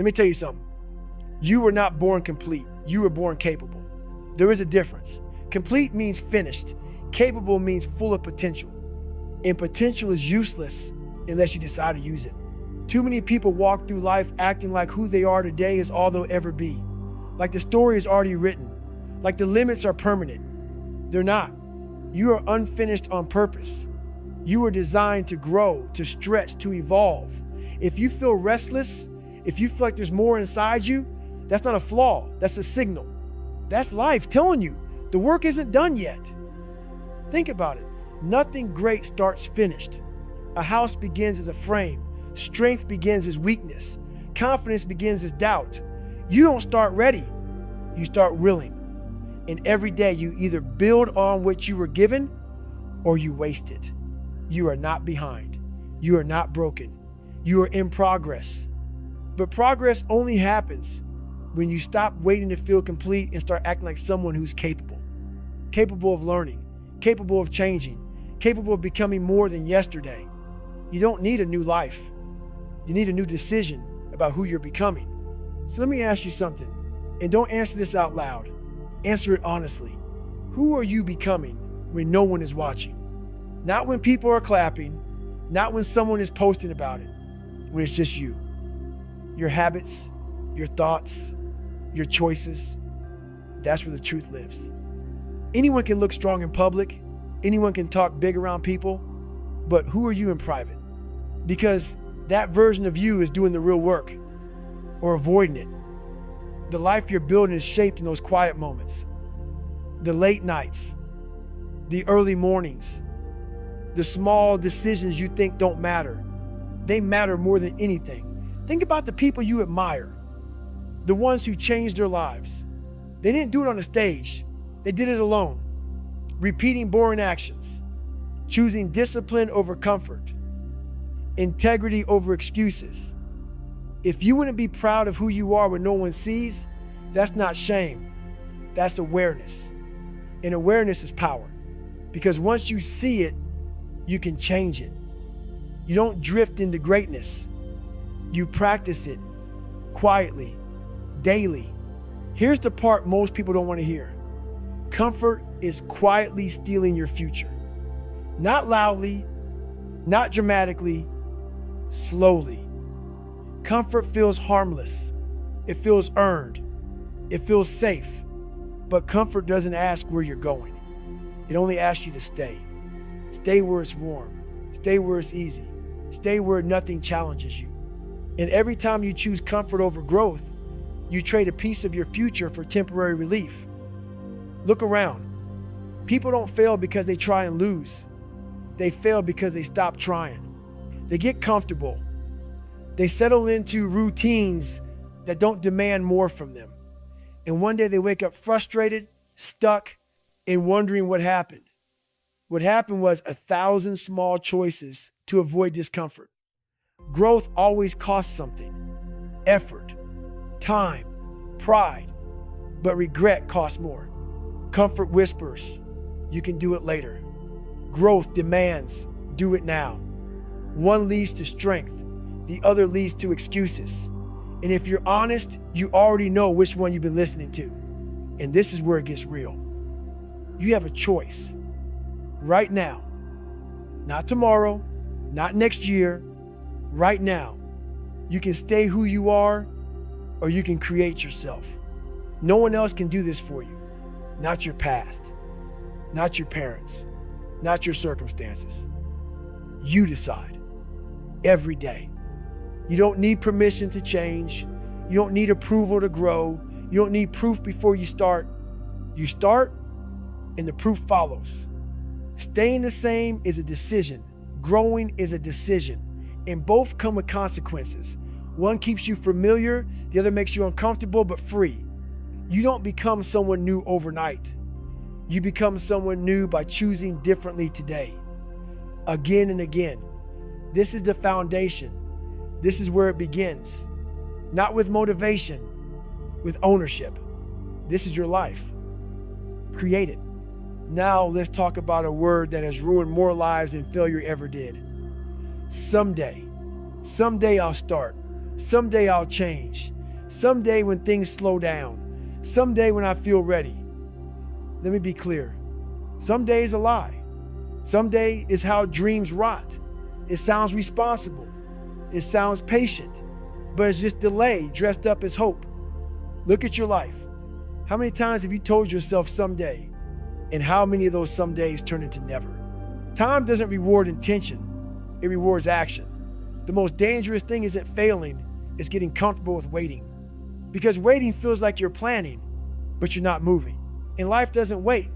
Let me tell you something. You were not born complete. You were born capable. There is a difference. Complete means finished. Capable means full of potential. And potential is useless unless you decide to use it. Too many people walk through life acting like who they are today is all they'll ever be. Like the story is already written. Like the limits are permanent. They're not. You are unfinished on purpose. You were designed to grow, to stretch, to evolve. If you feel restless, if you feel like there's more inside you, that's not a flaw, that's a signal. That's life telling you the work isn't done yet. Think about it. Nothing great starts finished. A house begins as a frame. Strength begins as weakness. Confidence begins as doubt. You don't start ready, you start willing. And every day you either build on what you were given or you waste it. You are not behind. You are not broken. You are in progress. But progress only happens when you stop waiting to feel complete and start acting like someone who's capable. Capable of learning, capable of changing, capable of becoming more than yesterday. You don't need a new life. You need a new decision about who you're becoming. So let me ask you something, and don't answer this out loud. Answer it honestly. Who are you becoming when no one is watching? Not when people are clapping, not when someone is posting about it, when it's just you. Your habits, your thoughts, your choices, that's where the truth lives. Anyone can look strong in public, anyone can talk big around people, but who are you in private? Because that version of you is doing the real work or avoiding it. The life you're building is shaped in those quiet moments, the late nights, the early mornings, the small decisions you think don't matter. They matter more than anything. Think about the people you admire, the ones who changed their lives. They didn't do it on a stage. They did it alone, repeating boring actions, choosing discipline over comfort, integrity over excuses. If you wouldn't be proud of who you are when no one sees, that's not shame, that's awareness. And awareness is power, because once you see it, you can change it. You don't drift into greatness. You practice it quietly, daily. Here's the part most people don't want to hear. Comfort is quietly stealing your future. Not loudly, not dramatically, slowly. Comfort feels harmless. It feels earned. It feels safe. But comfort doesn't ask where you're going. It only asks you to stay. Stay where it's warm. Stay where it's easy. Stay where nothing challenges you. And every time you choose comfort over growth, you trade a piece of your future for temporary relief. Look around. People don't fail because they try and lose. They fail because they stop trying. They get comfortable. They settle into routines that don't demand more from them. And one day they wake up frustrated, stuck, and wondering what happened. What happened was 1,000 small choices to avoid discomfort. Growth always costs something. Effort, time, pride. But regret costs more. Comfort whispers, you can do it later. Growth demands, do it now. One leads to strength, the other leads to excuses. And if you're honest, you already know which one you've been listening to. And this is where it gets real. You have a choice right now, not tomorrow, not next year, right now. You can stay who you are, or you can create yourself. No one else can do this for you. Not your past, not your parents, not your circumstances. You decide every day. You don't need permission to change. You don't need approval to grow. You don't need proof before you start. You start and the proof follows. Staying the same is a decision. Growing is a decision. And both come with consequences. One keeps you familiar, the other makes you uncomfortable but free. You don't become someone new overnight. You become someone new by choosing differently today. Again and again. This is the foundation. This is where it begins. Not with motivation, with ownership. This is your life. Create it. Now let's talk about a word that has ruined more lives than failure ever did. Someday. Someday I'll start. Someday I'll change. Someday when things slow down. Someday when I feel ready. Let me be clear. Someday is a lie. Someday is how dreams rot. It sounds responsible. It sounds patient, but it's just delay dressed up as hope. Look at your life. How many times have you told yourself someday, and how many of those some days turn into never? Time doesn't reward intention, it rewards action. The most dangerous thing isn't failing, it's getting comfortable with waiting. Because waiting feels like you're planning, but you're not moving. And life doesn't wait.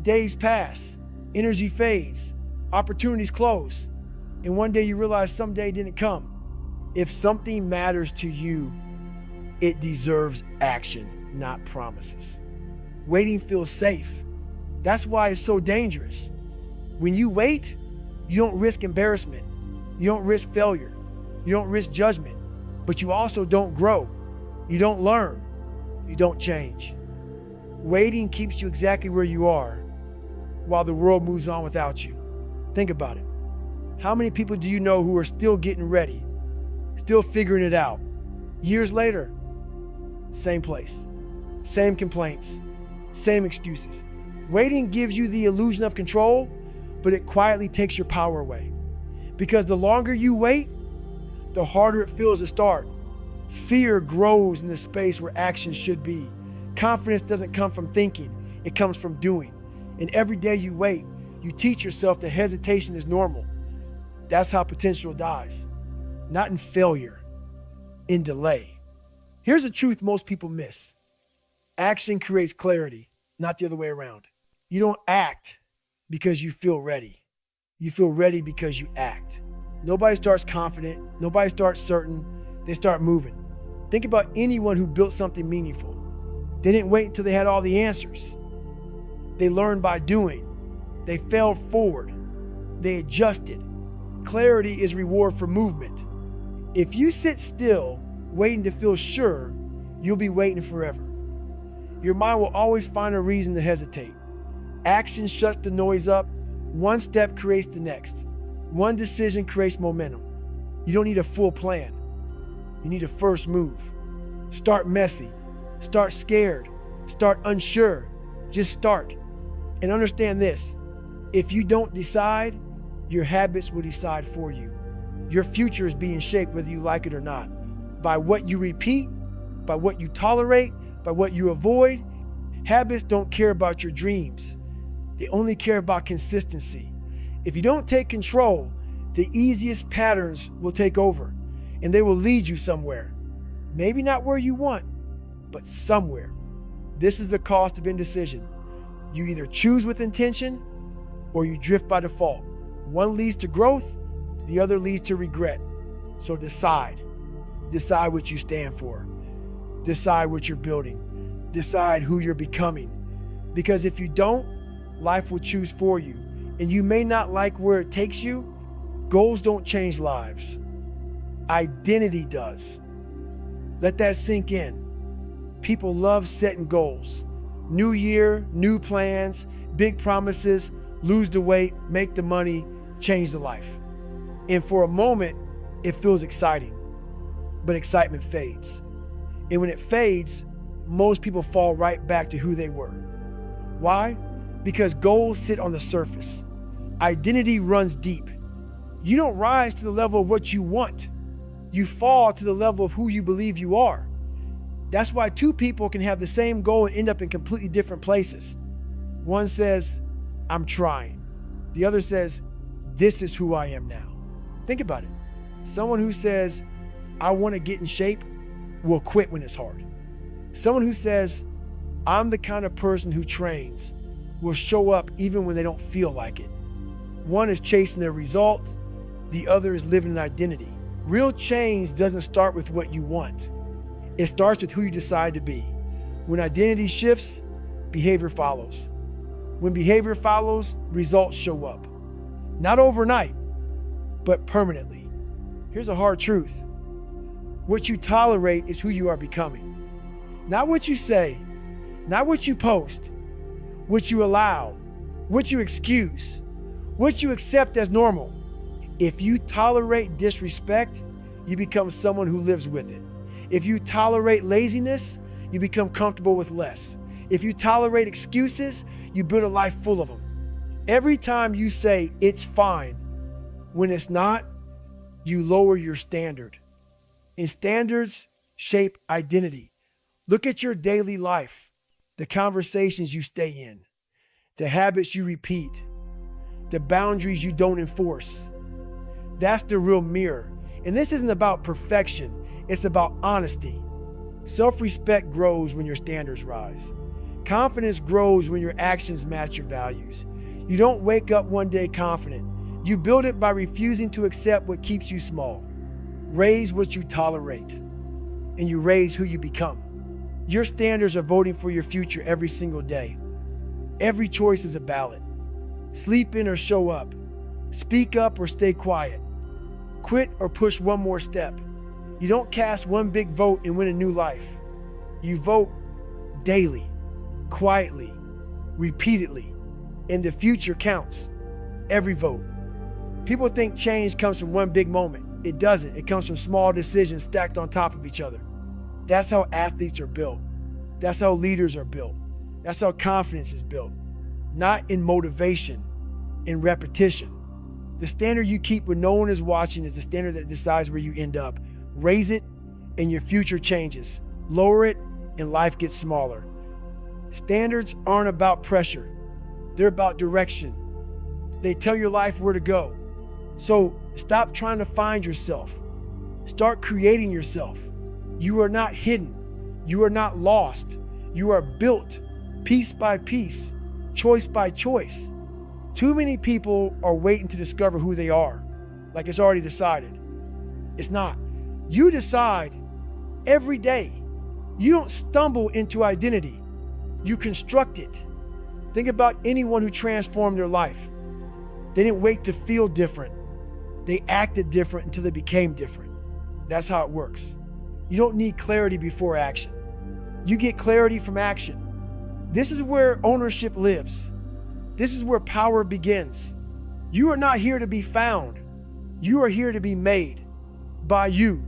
Days pass, energy fades, opportunities close, and one day you realize someday didn't come. If something matters to you, it deserves action, not promises. Waiting feels safe. That's why it's so dangerous. When you wait, you don't risk embarrassment. You don't risk failure. You don't risk judgment. But you also don't grow. You don't learn. You don't change. Waiting keeps you exactly where you are while the world moves on without you. Think about it. How many people do you know who are still getting ready, still figuring it out? Years later, same place, same complaints, same excuses. Waiting gives you the illusion of control, but it quietly takes your power away. Because the longer you wait, the harder it feels to start. Fear grows in the space where action should be. Confidence doesn't come from thinking, it comes from doing. And every day you wait, you teach yourself that hesitation is normal. That's how potential dies. Not in failure, in delay. Here's the truth most people miss. Action creates clarity, not the other way around. You don't act because you feel ready. You feel ready because you act. Nobody starts confident. Nobody starts certain. They start moving. Think about anyone who built something meaningful. They didn't wait until they had all the answers. They learned by doing. They failed forward. They adjusted. Clarity is reward for movement. If you sit still, waiting to feel sure, you'll be waiting forever. Your mind will always find a reason to hesitate. Action shuts the noise up. One step creates the next. One decision creates momentum. You don't need a full plan. You need a first move. Start messy. Start scared. Start unsure. Just start. And understand this. If you don't decide, your habits will decide for you. Your future is being shaped whether you like it or not. By what you repeat, by what you tolerate, by what you avoid. Habits don't care about your dreams. They only care about consistency. If you don't take control, the easiest patterns will take over and they will lead you somewhere. Maybe not where you want, but somewhere. This is the cost of indecision. You either choose with intention or you drift by default. One leads to growth, the other leads to regret. So decide. Decide what you stand for. Decide what you're building. Decide who you're becoming. Because if you don't, life will choose for you. And you may not like where it takes you. Goals don't change lives. Identity does. Let that sink in. People love setting goals. New year, new plans, big promises, lose the weight, make the money, change the life. And for a moment, it feels exciting, but excitement fades. And when it fades, most people fall right back to who they were. Why? Because goals sit on the surface. Identity runs deep. You don't rise to the level of what you want. You fall to the level of who you believe you are. That's why two people can have the same goal and end up in completely different places. One says, I'm trying. The other says, this is who I am now. Think about it. Someone who says, I want to get in shape will quit when it's hard. Someone who says, I'm the kind of person who trains will show up even when they don't feel like it. One is chasing their result. The other is living an identity. Real change doesn't start with what you want. It starts with who you decide to be. When identity shifts, behavior follows. When behavior follows, results show up. Not overnight, but permanently. Here's a hard truth. What you tolerate is who you are becoming. Not what you say, not what you post, what you allow, what you excuse, what you accept as normal. If you tolerate disrespect, you become someone who lives with it. If you tolerate laziness, you become comfortable with less. If you tolerate excuses, you build a life full of them. Every time you say it's fine when it's not, you lower your standard. And standards shape identity. Look at your daily life, the conversations you stay in, the habits you repeat, the boundaries you don't enforce. That's the real mirror. And this isn't about perfection, it's about honesty. Self-respect grows when your standards rise. Confidence grows when your actions match your values. You don't wake up one day confident. You build it by refusing to accept what keeps you small. Raise what you tolerate, and you raise who you become. Your standards are voting for your future every single day. Every choice is a ballot. Sleep in or show up. Speak up or stay quiet. Quit or push one more step. You don't cast one big vote and win a new life. You vote daily, quietly, repeatedly, and the future counts. Every vote. People think change comes from one big moment. It doesn't. It comes from small decisions stacked on top of each other. That's how athletes are built. That's how leaders are built. That's how confidence is built. Not in motivation, in repetition. The standard you keep when no one is watching is the standard that decides where you end up. Raise it and your future changes. Lower it and life gets smaller. Standards aren't about pressure. They're about direction. They tell your life where to go. So stop trying to find yourself. Start creating yourself. You are not hidden. You are not lost. You are built piece by piece, choice by choice. Too many people are waiting to discover who they are, like it's already decided. It's not. You decide every day. You don't stumble into identity. You construct it. Think about anyone who transformed their life. They didn't wait to feel different. They acted different until they became different. That's how it works. You don't need clarity before action. You get clarity from action. This is where ownership lives. This is where power begins. You are not here to be found. You are here to be made by you.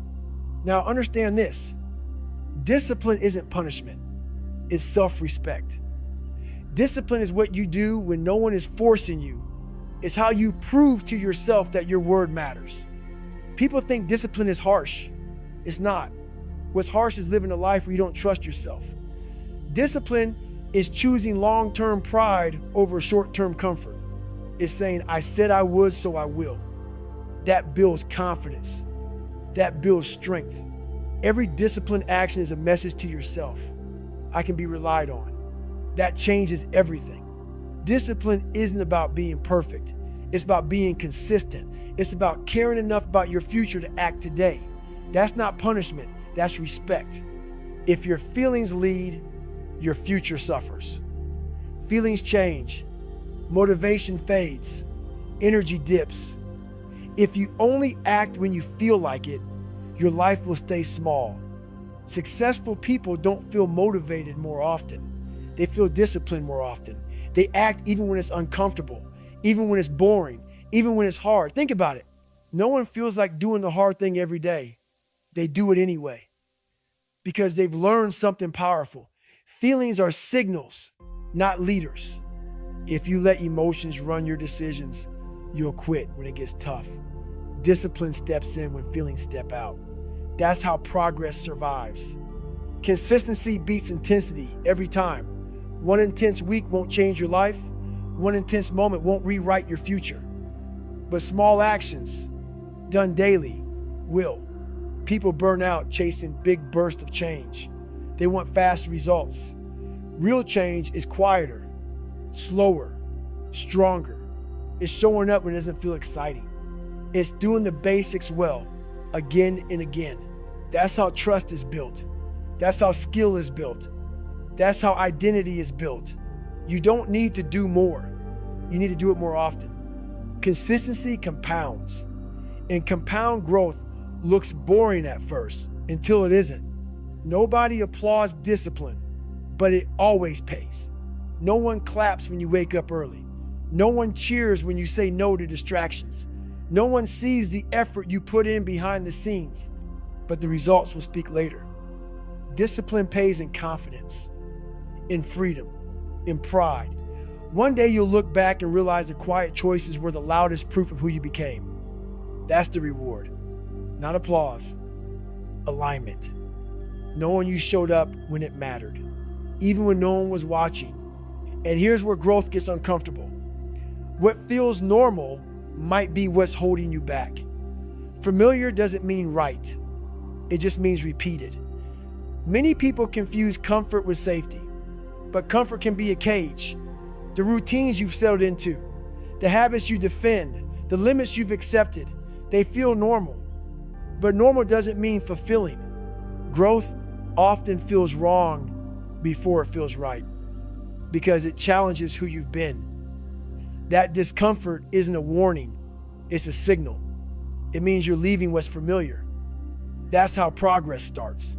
Now understand this. Discipline isn't punishment. It's self-respect. Discipline is what you do when no one is forcing you. It's how you prove to yourself that your word matters. People think discipline is harsh. It's not. What's harsh is living a life where you don't trust yourself. Discipline is choosing long-term pride over short-term comfort. It's saying, I said I would, so I will. That builds confidence. That builds strength. Every disciplined action is a message to yourself. I can be relied on. That changes everything. Discipline isn't about being perfect. It's about being consistent. It's about caring enough about your future to act today. That's not punishment. That's respect. If your feelings lead, your future suffers. Feelings change. Motivation fades. Energy dips. If you only act when you feel like it, your life will stay small. Successful people don't feel motivated more often. They feel disciplined more often. They act even when it's uncomfortable, even when it's boring, even when it's hard. Think about it. No one feels like doing the hard thing every day. They do it anyway because they've learned something powerful. Feelings are signals, not leaders. If you let emotions run your decisions, you'll quit when it gets tough. Discipline steps in when feelings step out. That's how progress survives. Consistency beats intensity every time. One intense week won't change your life. One intense moment won't rewrite your future. But small actions done daily will. People burn out chasing big bursts of change. They want fast results. Real change is quieter, slower, stronger. It's showing up when it doesn't feel exciting. It's doing the basics well, again and again. That's how trust is built. That's how skill is built. That's how identity is built. You don't need to do more. You need to do it more often. Consistency compounds, and compound growth looks boring at first until it isn't. Nobody applauds discipline, but it always pays. No one claps when you wake up early. No one cheers when you say no to distractions. No one sees the effort you put in behind the scenes. but the results will speak later. Discipline pays in confidence, in freedom, in pride. One day you'll look back and realize the quiet choices were the loudest proof of who you became. That's the reward. Not applause, alignment. Knowing you showed up when it mattered, even when no one was watching. And here's where growth gets uncomfortable. What feels normal might be what's holding you back. Familiar doesn't mean right. It just means repeated. Many people confuse comfort with safety, but comfort can be a cage. The routines you've settled into, the habits you defend, the limits you've accepted, they feel normal. But normal doesn't mean fulfilling. Growth often feels wrong before it feels right, because it challenges who you've been. That discomfort isn't a warning, it's a signal. It means you're leaving what's familiar. That's how progress starts.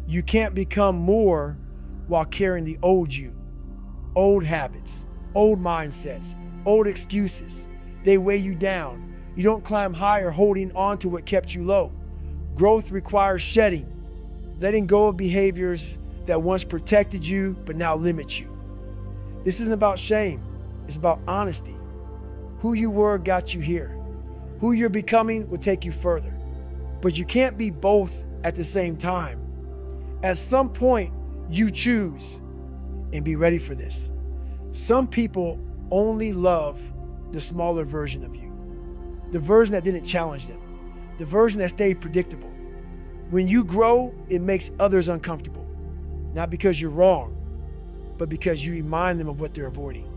You can't become more while carrying the old you. Old habits, old mindsets, old excuses. They weigh you down. You don't climb higher holding on to what kept you low. Growth requires shedding, letting go of behaviors that once protected you but now limit you. This isn't about shame, it's about honesty. Who you were got you here. Who you're becoming will take you further. But you can't be both at the same time. At some point, you choose, and be ready for this. Some people only love the smaller version of you, the version that didn't challenge them, the version that stayed predictable. When you grow, it makes others uncomfortable, not because you're wrong, but because you remind them of what they're avoiding.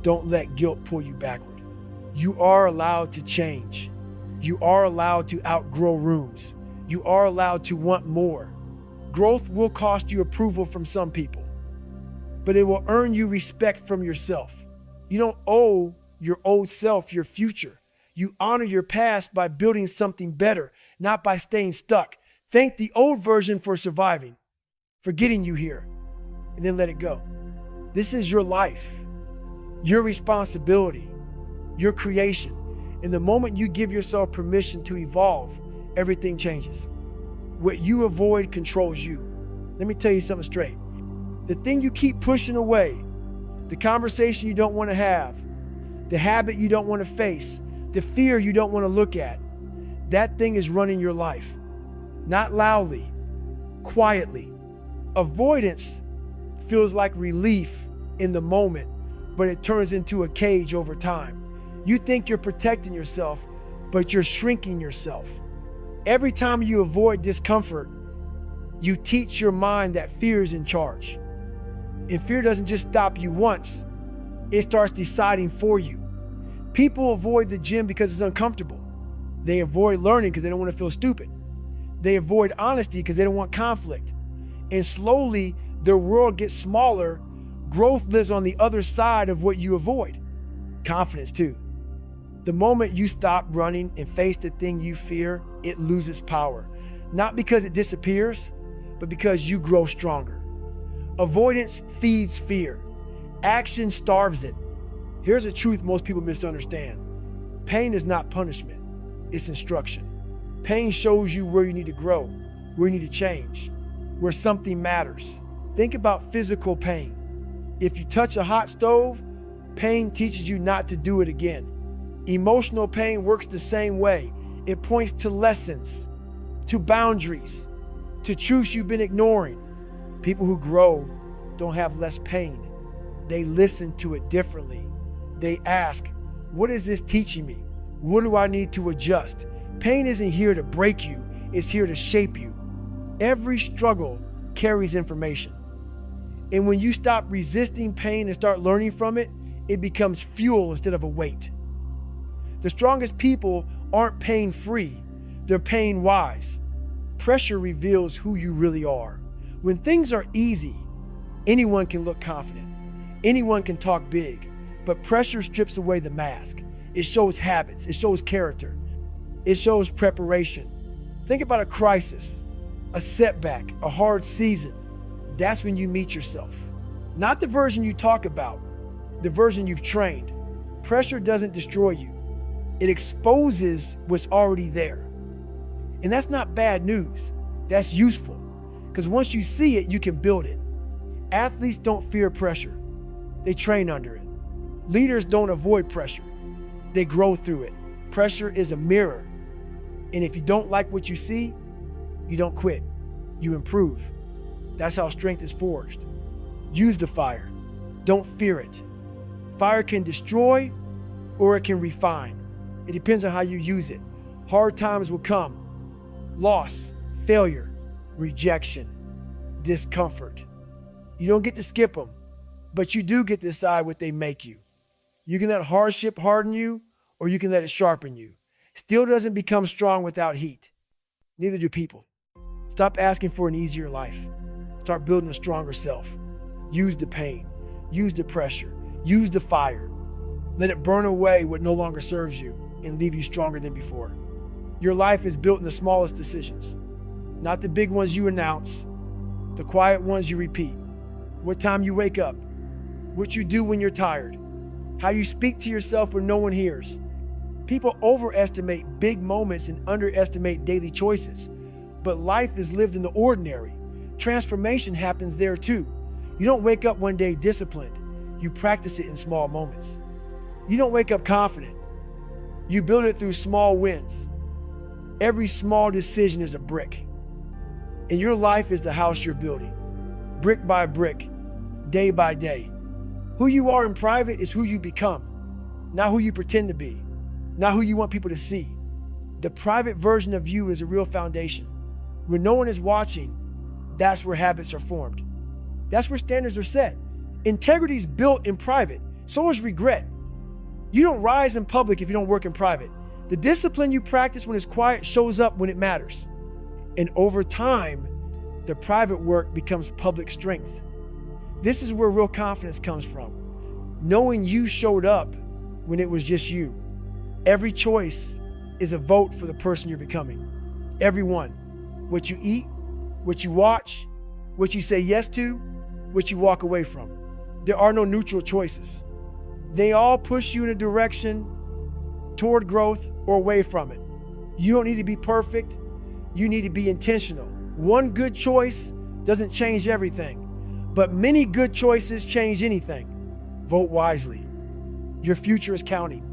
Don't let guilt pull you backward. You are allowed to change. You are allowed to outgrow rooms. You are allowed to want more. Growth will cost you approval from some people, but it will earn you respect from yourself. You don't owe your old self your future. You honor your past by building something better, not by staying stuck. Thank the old version for surviving, for getting you here, and then let it go. This is your life, your responsibility, your creation. And the moment you give yourself permission to evolve, everything changes. What you avoid controls you. Let me tell you something straight. The thing you keep pushing away, the conversation you don't want to have, the habit you don't want to face, the fear you don't want to look at, that thing is running your life. Not loudly, quietly. Avoidance feels like relief in the moment, but it turns into a cage over time. You think you're protecting yourself, but you're shrinking yourself. Every time you avoid discomfort, you teach your mind that fear is in charge. And fear doesn't just stop you once, it starts deciding for you. People avoid the gym because it's uncomfortable. They avoid learning because they don't want to feel stupid. They avoid honesty because they don't want conflict. And slowly, their world gets smaller. Growth lives on the other side of what you avoid. Confidence too. The moment you stop running and face the thing you fear, it loses power. Not because it disappears, but because you grow stronger. Avoidance feeds fear. Action starves it. Here's a truth most people misunderstand. Pain is not punishment, it's instruction. Pain shows you where you need to grow, where you need to change, where something matters. Think about physical pain. If you touch a hot stove, pain teaches you not to do it again. Emotional pain works the same way. It points to lessons, to boundaries, to truths you've been ignoring. People who grow don't have less pain. They listen to it differently. They ask, what is this teaching me? What do I need to adjust? Pain isn't here to break you, it's here to shape you. Every struggle carries information. And when you stop resisting pain and start learning from it, it becomes fuel instead of a weight. The strongest people aren't pain-free, they're pain-wise. Pressure reveals who you really are. When things are easy, anyone can look confident. Anyone can talk big, but pressure strips away the mask. It shows habits, it shows character, it shows preparation. Think about a crisis, a setback, a hard season. That's when you meet yourself. Not the version you talk about, the version you've trained. Pressure doesn't destroy you. It exposes what's already there. And that's not bad news. That's useful. Because once you see it, you can build it. Athletes don't fear pressure. They train under it. Leaders don't avoid pressure. They grow through it. Pressure is a mirror. And if you don't like what you see, you don't quit. You improve. That's how strength is forged. Use the fire. Don't fear it. Fire can destroy or it can refine. It depends on how you use it. Hard times will come. Loss, failure, rejection, discomfort. You don't get to skip them, but you do get to decide what they make you. You can let hardship harden you, or you can let it sharpen you. Steel doesn't become strong without heat. Neither do people. Stop asking for an easier life. Start building a stronger self. Use the pain. Use the pressure. Use the fire. Let it burn away what no longer serves you and leave you stronger than before. Your life is built in the smallest decisions, not the big ones you announce, the quiet ones you repeat. What time you wake up, what you do when you're tired, how you speak to yourself when no one hears. People overestimate big moments and underestimate daily choices, but life is lived in the ordinary. Transformation happens there too. You don't wake up one day disciplined. You practice it in small moments. You don't wake up confident. You build it through small wins. Every small decision is a brick. And your life is the house you're building, brick by brick, day by day. Who you are in private is who you become, not who you pretend to be, not who you want people to see. The private version of you is a real foundation. When no one is watching, that's where habits are formed. That's where standards are set. Integrity is built in private. So is regret. You don't rise in public if you don't work in private. The discipline you practice when it's quiet shows up when it matters. And over time, the private work becomes public strength. This is where real confidence comes from. Knowing you showed up when it was just you. Every choice is a vote for the person you're becoming. Every one. What you eat, what you watch, what you say yes to, what you walk away from. There are no neutral choices. They all push you in a direction toward growth or away from it. You don't need to be perfect. You need to be intentional. One good choice doesn't change everything, but many good choices change anything. Vote wisely. Your future is counting.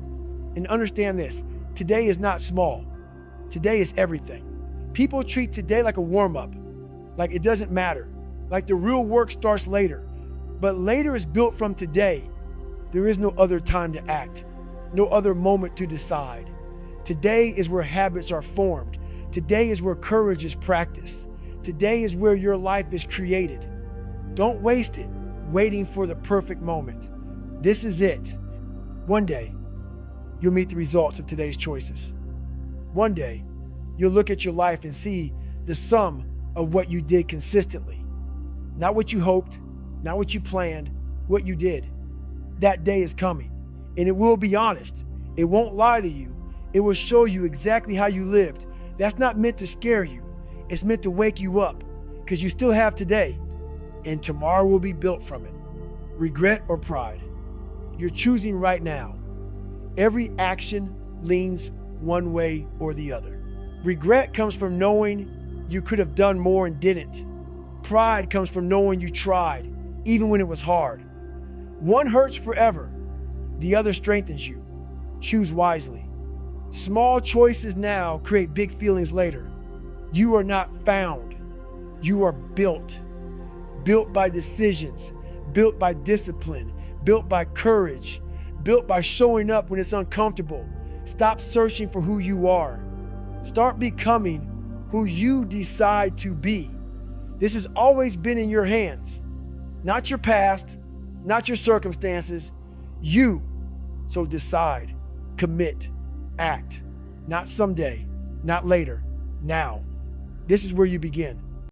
And understand this, today is not small. Today is everything. People treat today like a warm-up, like it doesn't matter, like the real work starts later. But later is built from today. There is no other time to act, no other moment to decide. Today is where habits are formed. Today is where courage is practiced. Today is where your life is created. Don't waste it waiting for the perfect moment. This is it. One day, you'll meet the results of today's choices. One day, you'll look at your life and see the sum of what you did consistently. Not what you hoped, not what you planned, what you did. That day is coming, and it will be honest. It won't lie to you. It will show you exactly how you lived. That's not meant to scare you. It's meant to wake you up, because you still have today, and tomorrow will be built from it. Regret or pride? You're choosing right now. Every action leans one way or the other. Regret comes from knowing you could have done more and didn't. Pride comes from knowing you tried, even when it was hard. One hurts forever, the other strengthens you. Choose wisely. Small choices now create big feelings later. You are not found. You are built. Built by decisions, built by discipline, built by courage, built by showing up when it's uncomfortable. Stop searching for who you are. Start becoming who you decide to be. This has always been in your hands, not your past, not your circumstances, you. So decide, commit, act, not someday, not later, now. This is where you begin.